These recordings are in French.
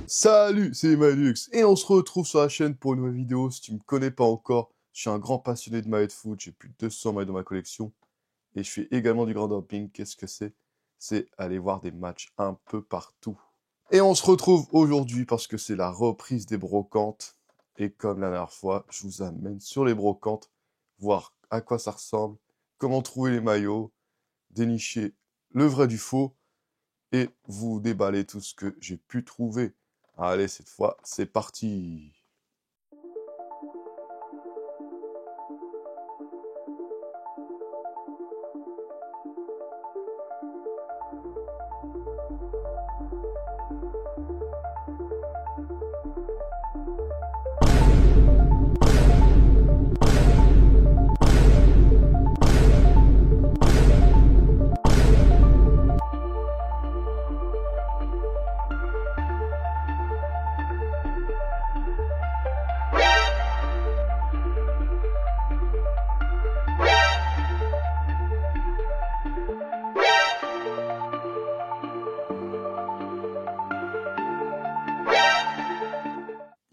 Salut, c'est Manux, et on se retrouve sur la chaîne pour une nouvelle vidéo. Si tu me connais pas encore, je suis un grand passionné de maillots de foot, j'ai plus de 200 maillots dans ma collection, et je fais également du grand dumping. Qu'est-ce que c'est? C'est aller voir des matchs un peu partout. Et on se retrouve aujourd'hui parce que c'est la reprise des brocantes, et comme la dernière fois, je vous amène sur les brocantes, voir à quoi ça ressemble, comment trouver les maillots, dénicher le vrai du faux, et vous déballer tout ce que j'ai pu trouver. Allez, cette fois, c'est parti.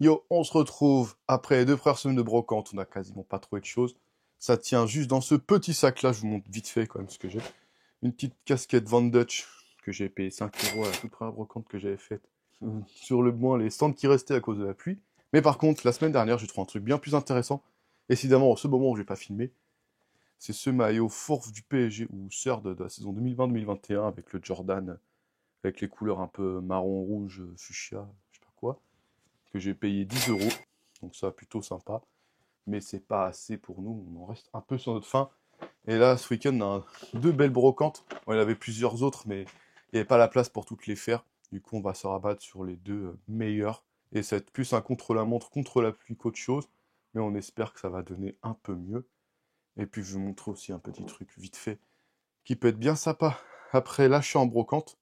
Yo, on se retrouve après les 2 premières semaines de brocante, on a quasiment pas trouvé de choses. Ça tient juste dans ce petit sac-là, je vous montre vite fait quand même ce que j'ai. Une petite casquette Van Dutch que j'ai payé 5 € à la toute première brocante que j'avais faite. Sur le moins les stands qui restaient à cause de la pluie. Mais par contre, la semaine dernière, j'ai trouvé un truc bien plus intéressant. Évidemment, en ce moment où je vais pas filmer, c'est ce maillot fourfe du PSG, ou sœur de la saison 2020-2021, avec le Jordan, avec les couleurs un peu marron, rouge, fuchsia, je sais pas quoi, que j'ai payé 10 €, donc ça plutôt sympa, mais c'est pas assez pour nous, on en reste un peu sur notre faim. Et là, ce week-end, on a 2 belles brocantes, bon, il y en avait plusieurs autres, mais il n'y avait pas la place pour toutes les faire, du coup on va se rabattre sur les 2 meilleures, et ça va être plus un contre-la-montre, contre la pluie qu'autre chose, mais on espère que ça va donner un peu mieux. Et puis je vais vous montrer aussi un petit truc vite fait, qui peut être bien sympa. Après l'achat en brocante,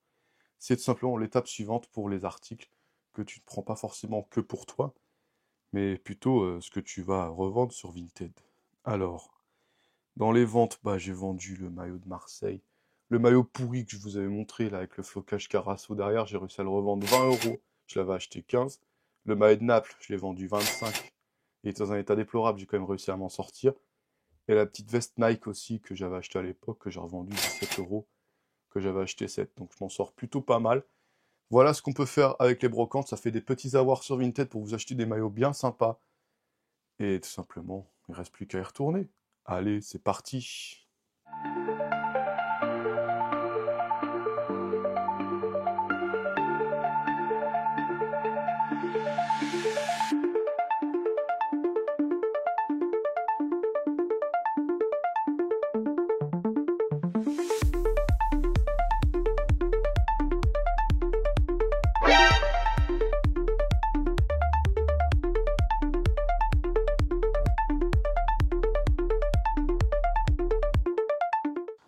c'est tout simplement l'étape suivante pour les articles, que tu ne prends pas forcément que pour toi, mais plutôt ce que tu vas revendre sur Vinted. Alors, dans les ventes, j'ai vendu le maillot de Marseille. Le maillot pourri que je vous avais montré, là, avec le flocage Carasso derrière, j'ai réussi à le revendre 20 €. Je l'avais acheté 15. Le maillot de Naples, je l'ai vendu 25. Il était dans un état déplorable, j'ai quand même réussi à m'en sortir. Et la petite veste Nike aussi, que j'avais acheté à l'époque, que j'ai revendu 17 €, que j'avais acheté 7. Donc je m'en sors plutôt pas mal. Voilà ce qu'on peut faire avec les brocantes, ça fait des petits avoirs sur Vinted pour vous acheter des maillots bien sympas. Et tout simplement, il ne reste plus qu'à y retourner. Allez, c'est parti.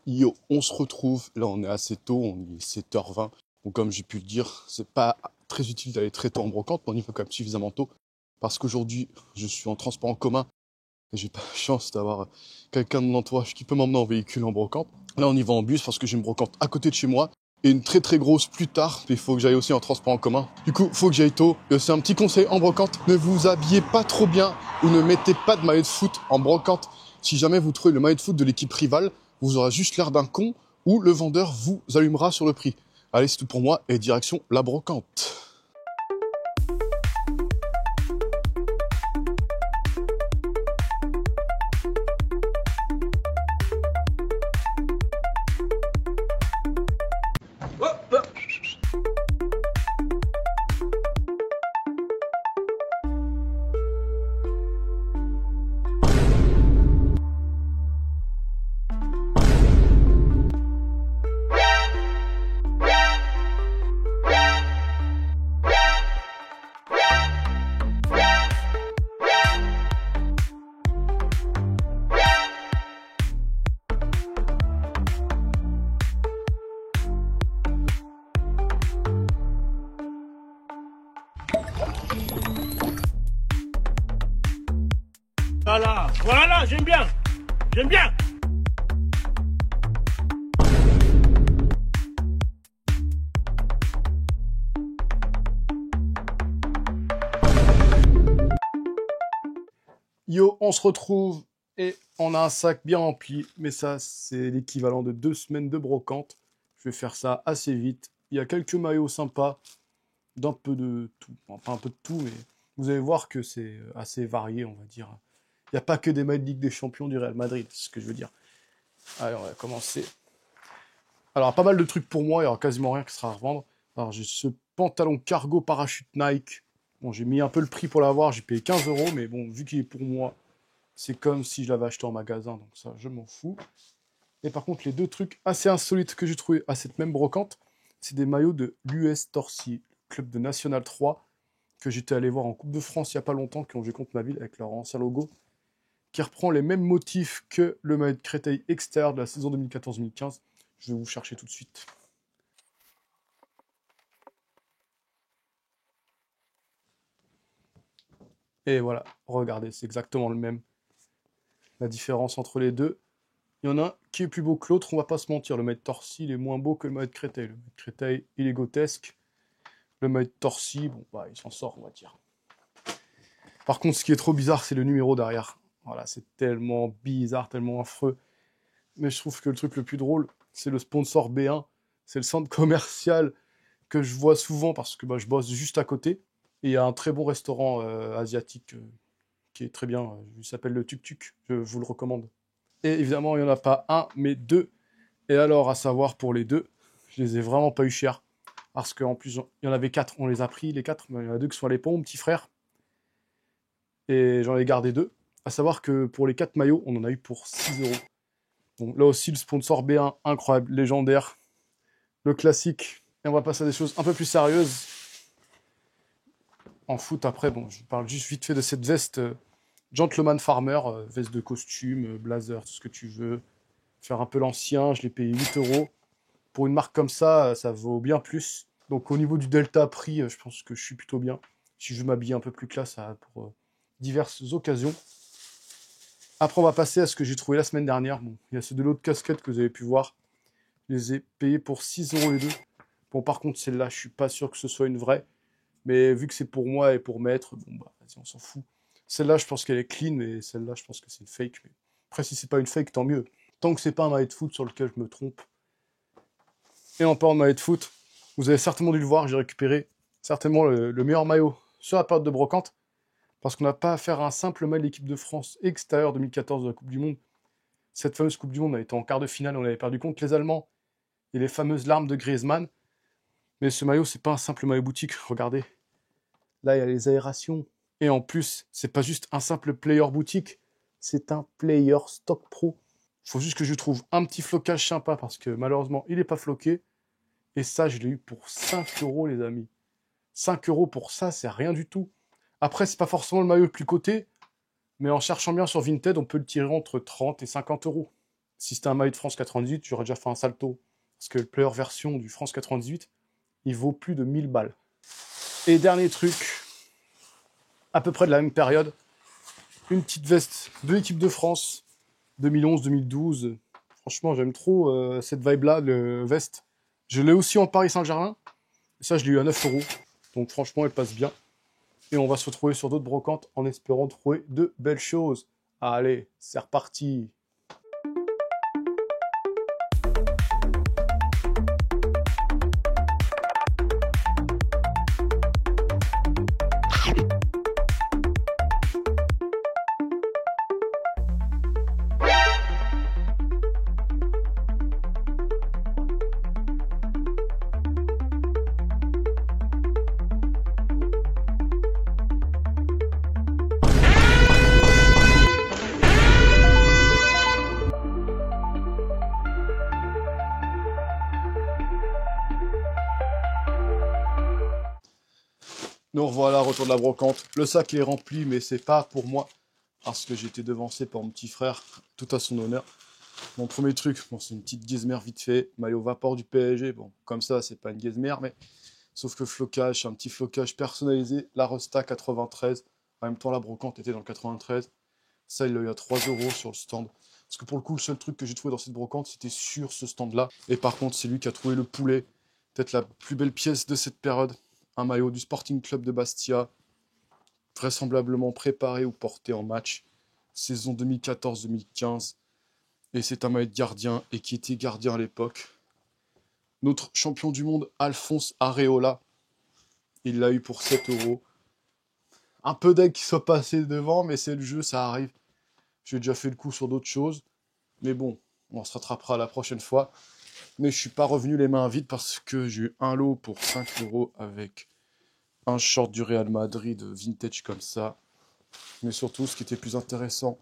Yo, on se retrouve, là on est assez tôt, on est 7h20, donc comme j'ai pu le dire, c'est pas très utile d'aller très tôt en brocante, mais on y va quand même suffisamment tôt, parce qu'aujourd'hui, je suis en transport en commun, et j'ai pas la chance d'avoir quelqu'un de mon entourage qui peut m'emmener en véhicule en brocante. Là on y va en bus, parce que j'ai une brocante à côté de chez moi, et une très très grosse plus tard, mais il faut que j'aille aussi en transport en commun. Du coup, faut que j'aille tôt, et c'est un petit conseil en brocante, ne vous habillez pas trop bien, ou ne mettez pas de maillot de foot en brocante. Si jamais vous trouvez le maillot de foot de l'équipe rivale, vous aurez juste l'air d'un con, ou le vendeur vous allumera sur le prix. Allez, c'est tout pour moi, et direction la brocante. Voilà, voilà, j'aime bien. J'aime bien. Yo, on se retrouve et on a un sac bien rempli, mais ça, c'est l'équivalent de 2 semaines de brocante. Je vais faire ça assez vite. Il y a quelques maillots sympas, d'un peu de tout. Enfin, pas un peu de tout, mais vous allez voir que c'est assez varié, on va dire. Il n'y a pas que des maillots de Ligue des Champions du Real Madrid, c'est ce que je veux dire. Allez, on va commencer. Alors, pas mal de trucs pour moi, il n'y aura quasiment rien qui sera à revendre. Alors, j'ai ce pantalon cargo parachute Nike. Bon, j'ai mis un peu le prix pour l'avoir, j'ai payé 15 €, mais bon, vu qu'il est pour moi, c'est comme si je l'avais acheté en magasin, donc ça, je m'en fous. Et par contre, les deux trucs assez insolites que j'ai trouvé à cette même brocante, c'est des maillots de l'US Torcy, club de National 3, que j'étais allé voir en Coupe de France il n'y a pas longtemps, qui ont joué contre ma ville avec leur ancien logo, qui reprend les mêmes motifs que le maillot de Créteil extérieur de la saison 2014-2015. Je vais vous chercher tout de suite. Et voilà, regardez, c'est exactement le même. La différence entre les deux, il y en a un qui est plus beau que l'autre, on va pas se mentir. Le maillot de Torcy, il est moins beau que le maillot de Créteil. Le maillot de Créteil, il est grotesque. Le maillot de Torcy, bon, bah, il s'en sort, on va dire. Par contre, ce qui est trop bizarre, c'est le numéro derrière. Voilà, c'est tellement bizarre, tellement affreux. Mais je trouve que le truc le plus drôle, c'est le sponsor B1. C'est le centre commercial que je vois souvent parce que bah, je bosse juste à côté. Et il y a un très bon restaurant asiatique qui est très bien. Il s'appelle le Tuk Tuk. Je vous le recommande. Et évidemment, il n'y en a pas un, mais deux. Et alors, à savoir pour les deux, je les ai vraiment pas eu cher. Parce qu'en plus, il y en avait 4, on les a pris, les 4. Mais il y en a 2 qui sont allés pour mon petit frère. Et j'en ai gardé 2. À savoir que pour les 4 maillots, on en a eu pour 6 €. Donc là aussi, le sponsor B1, incroyable, légendaire. Le classique. Et on va passer à des choses un peu plus sérieuses. En foot, après, bon, je parle juste vite fait de cette veste Gentleman Farmer, veste de costume, blazer, tout ce que tu veux. Faire un peu l'ancien, je l'ai payé 8 €. Pour une marque comme ça, ça vaut bien plus. Donc au niveau du delta prix, je pense que je suis plutôt bien. Si je veux m'habiller un peu plus classe pour diverses occasions. Après, on va passer à ce que j'ai trouvé la semaine dernière. Bon, il y a ceux de l'autre casquette que vous avez pu voir. Je les ai payés pour 6 € les deux. Bon, par contre, celle-là, je suis pas sûr que ce soit une vraie. Mais vu que c'est pour moi et pour mettre, bon, bah, vas-y, on s'en fout. Celle-là, je pense qu'elle est clean, mais celle-là, je pense que c'est une fake. Mais après, si c'est pas une fake, tant mieux. Tant que c'est pas un maillot de foot sur lequel je me trompe. Et en parlant de maillot de foot, vous avez certainement dû le voir, j'ai récupéré certainement le meilleur maillot sur la période de brocante. Parce qu'on n'a pas à faire un simple maillot de l'équipe de France extérieure 2014 de la Coupe du Monde. Cette fameuse Coupe du Monde a été en quart de finale, on avait perdu contre les Allemands et les fameuses larmes de Griezmann. Mais ce maillot, c'est pas un simple maillot boutique, regardez. Là, il y a les aérations. Et en plus, c'est pas juste un simple player boutique, c'est un player stock pro. Il faut juste que je trouve un petit flocage sympa parce que malheureusement, il n'est pas floqué. Et ça, je l'ai eu pour 5 €, les amis. 5 € pour ça, c'est rien du tout. Après, c'est pas forcément le maillot le plus coté, mais en cherchant bien sur Vinted, on peut le tirer entre 30 et 50 €. Si c'était un maillot de France 98, j'aurais déjà fait un salto. Parce que le player version du France 98, il vaut plus de 1000 balles. Et dernier truc, à peu près de la même période, une petite veste de l'équipe de France, 2011-2012. Franchement, j'aime trop cette vibe-là, le veste. Je l'ai aussi en Paris Saint-Germain. Ça, je l'ai eu à 9 €. Donc franchement, elle passe bien. Et on va se retrouver sur d'autres brocantes en espérant trouver de belles choses. Allez, c'est reparti. Nous revoilà, retour de la brocante. Le sac est rempli, mais c'est pas pour moi. Parce que j'ai été devancé par mon petit frère, tout à son honneur. Mon premier truc, bon, c'est une petite gizmère vite fait. Maillot vapeur du PSG. Bon, comme ça, c'est pas une gizmère, mais sauf que flocage, c'est un petit flocage personnalisé. La Rosta 93. En même temps, la brocante était dans le 93. Ça, il l'a eu à 3 € sur le stand. Parce que pour le coup, le seul truc que j'ai trouvé dans cette brocante, c'était sur ce stand-là. Et par contre, c'est lui qui a trouvé le poulet. Peut-être la plus belle pièce de cette période. Un maillot du Sporting Club de Bastia, vraisemblablement préparé ou porté en match. saison 2014-2015. Et c'est un maillot de gardien, et qui était gardien à l'époque. Notre champion du monde, Alphonse Areola, il l'a eu pour 7 €. Un peu deg qu'il soit passé devant, mais c'est le jeu, ça arrive. J'ai déjà fait le coup sur d'autres choses. Mais bon, on se rattrapera la prochaine fois. Mais je suis pas revenu les mains vides parce que j'ai eu un lot pour 5 € avec un short du Real Madrid vintage comme ça. Mais surtout, ce qui était plus intéressant,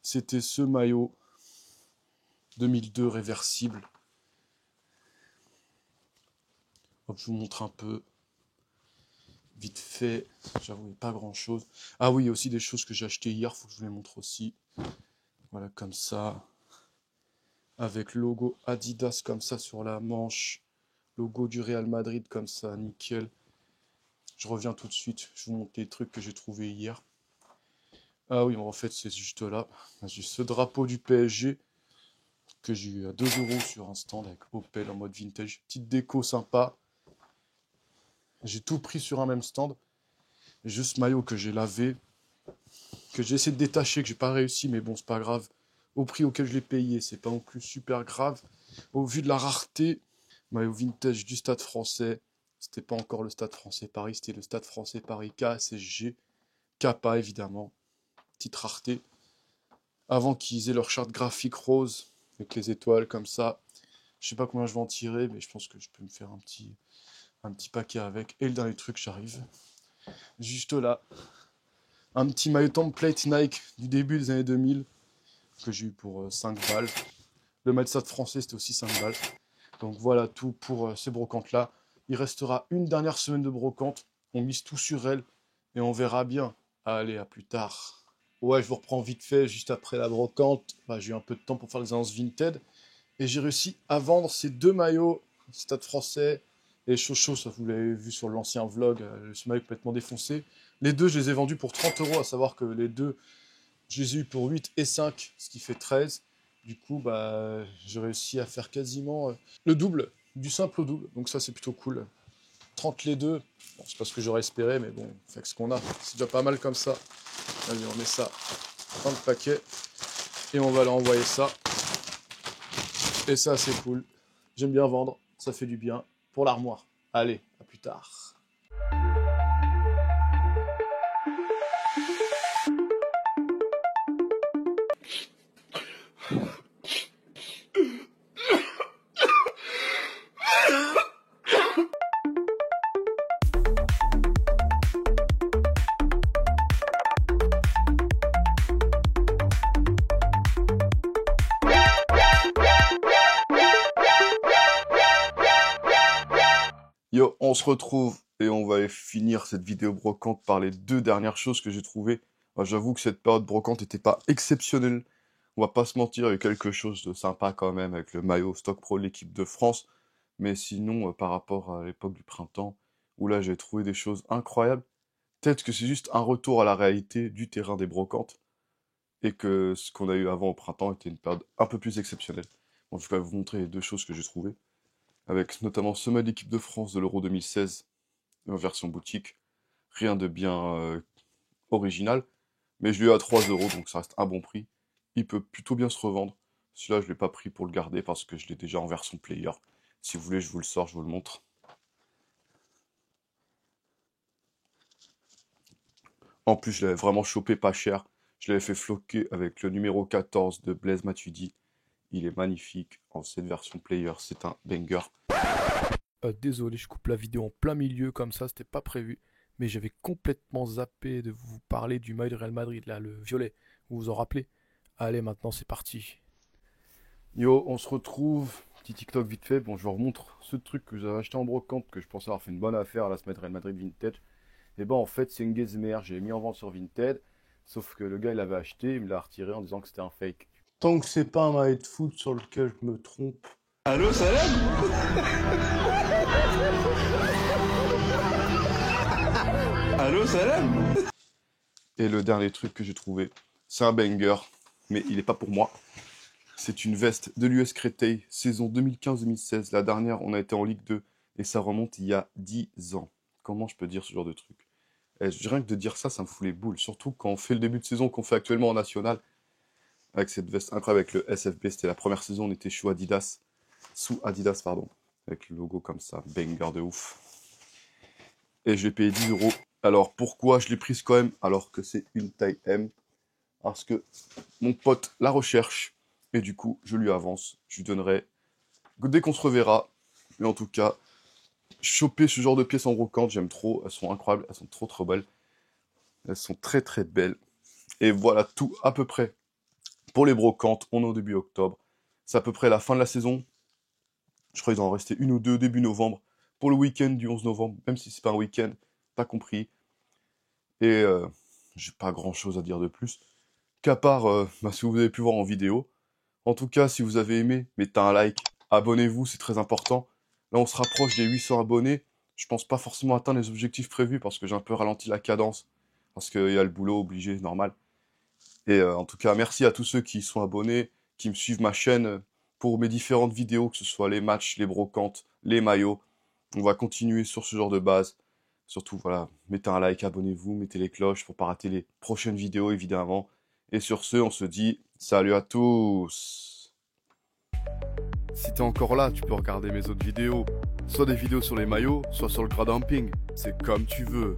c'était ce maillot 2002 réversible. Hop, je vous montre un peu. Vite fait, j'avoue, pas grand chose. Ah oui, il y a aussi des choses que j'ai achetées hier, faut que je vous les montre aussi. Voilà, comme ça. Avec logo Adidas comme ça sur la manche. Logo du Real Madrid comme ça, nickel. Je reviens tout de suite, je vous montre les trucs que j'ai trouvés hier. Ah oui, en fait, c'est juste là. J'ai ce drapeau du PSG que j'ai eu à 2 € sur un stand avec Opel en mode vintage. Petite déco sympa. J'ai tout pris sur un même stand. Juste ce maillot que j'ai lavé, que j'ai essayé de détacher, que j'ai pas réussi, mais bon, c'est pas grave. Au prix auquel je l'ai payé, c'est pas non plus super grave. Au vu de la rareté, maillot vintage du Stade Français. C'était pas encore le Stade Français Paris, c'était le Stade Français Paris KSSG. Kappa évidemment. Petite rareté. Avant qu'ils aient leur charte graphique rose, avec les étoiles comme ça. Je sais pas combien je vais en tirer, mais je pense que je peux me faire un petit paquet avec. Et le dernier truc, j'arrive. Juste là. Un petit maillot template Nike du début des années 2000 que j'ai eu pour 5 balles. Le maillot de Stade Français, c'était aussi 5 balles. Donc voilà tout pour ces brocantes-là. Il restera une dernière semaine de brocante. On mise tout sur elle et on verra bien. Allez, à plus tard. Ouais, je vous reprends vite fait, juste après la brocante. Bah, j'ai eu un peu de temps pour faire les annonces Vinted. Et j'ai réussi à vendre ces 2 maillots, Stade Français et Chocho, ça vous l'avez vu sur l'ancien vlog, ce maillot complètement défoncé. Les deux, je les ai vendus pour 30 €, à savoir que les deux, je les ai eu pour 8 et 5, ce qui fait 13. Du coup, bah, j'ai réussi à faire quasiment le double, du simple au double. Donc ça, c'est plutôt cool. 30 les deux, bon, c'est pas ce que j'aurais espéré, mais bon, c'est ce qu'on a. C'est déjà pas mal comme ça. Allez, on met ça dans le paquet et on va leur envoyer ça. Et ça, c'est cool. J'aime bien vendre, ça fait du bien pour l'armoire. Allez, à plus tard. Yo, on se retrouve et on va finir cette vidéo brocante par les 2 dernières choses que j'ai trouvées. J'avoue que cette période brocante n'était pas exceptionnelle. On va pas se mentir, il y a eu quelque chose de sympa quand même avec le maillot Stock Pro de l'équipe de France. Mais sinon, par rapport à l'époque du printemps, où là j'ai trouvé des choses incroyables, peut-être que c'est juste un retour à la réalité du terrain des brocantes et que ce qu'on a eu avant au printemps était une période un peu plus exceptionnelle. Bon, je vais vous montrer les 2 choses que j'ai trouvées, avec notamment ce maillot d'équipe de France de l'Euro 2016 en version boutique. Rien de bien original, mais je l'ai eu à 3 €, donc ça reste un bon prix. Il peut plutôt bien se revendre. Celui-là, je ne l'ai pas pris pour le garder parce que je l'ai déjà en version player. Si vous voulez, je vous le sors, je vous le montre. En plus, je l'avais vraiment chopé pas cher. Je l'avais fait floquer avec le numéro 14 de Blaise Matuidi. Il est magnifique en cette version player, c'est un banger. Désolé, je coupe la vidéo en plein milieu comme ça, c'était pas prévu. Mais j'avais complètement zappé de vous parler du maillot de Real Madrid, là, le violet. Vous vous en rappelez? Allez, maintenant c'est parti. Yo, on se retrouve. Petit TikTok vite fait. Bon, je vous remontre ce truc que j'avais acheté en brocante, que je pensais avoir fait une bonne affaire, là, se mettre Real Madrid Vintage. Et ben en fait, c'est une Gezmer. J'ai mis en vente sur Vinted. Sauf que le gars, il l'avait acheté, il me l'a retiré en disant que c'était un fake. Tant que c'est pas un maillot de foot sur lequel je me trompe. Allô, Salam? Allô, Salam? Et le dernier truc que j'ai trouvé, c'est un banger, mais il n'est pas pour moi. C'est une veste de l'US Créteil, saison 2015-2016. La dernière, on a été en Ligue 2, et ça remonte il y a 10 ans. Comment je peux dire ce genre de truc? Et rien que de dire ça, ça me fout les boules. Surtout quand on fait le début de saison qu'on fait actuellement en national, avec cette veste incroyable avec le SFB. C'était la première saison, on était sous Adidas, pardon. Avec le logo comme ça, banger de ouf. Et je l'ai payé 10 euros. Alors pourquoi je l'ai prise quand même alors que c'est une taille M? Parce que mon pote la recherche. Et du coup, je lui avance. Je lui donnerai dès qu'on se reverra. Mais en tout cas, choper ce genre de pièces en brocante, j'aime trop. Elles sont incroyables, elles sont trop trop belles. Elles sont très très belles. Et voilà tout à peu près pour les brocantes. On est au début octobre. C'est à peu près la fin de la saison. Je crois qu'il doit en rester une ou deux début novembre. Pour le week-end du 11 novembre, même si c'est pas un week-end, pas compris. Et j'ai pas grand chose à dire de plus. Qu'à part, si vous avez pu voir en vidéo. En tout cas, si vous avez aimé, mettez un like. Abonnez-vous, c'est très important. Là, on se rapproche des 800 abonnés. Je pense pas forcément atteindre les objectifs prévus parce que j'ai un peu ralenti la cadence. Parce qu'il y a le boulot obligé, normal. Et en tout cas, merci à tous ceux qui sont abonnés, qui me suivent ma chaîne pour mes différentes vidéos, que ce soit les matchs, les brocantes, les maillots. On va continuer sur ce genre de base. Surtout, voilà, mettez un like, abonnez-vous, mettez les cloches pour pas rater les prochaines vidéos, évidemment. Et sur ce, on se dit salut à tous. Si t'es encore là, tu peux regarder mes autres vidéos. Soit des vidéos sur les maillots, soit sur le crowdpumping. C'est comme tu veux.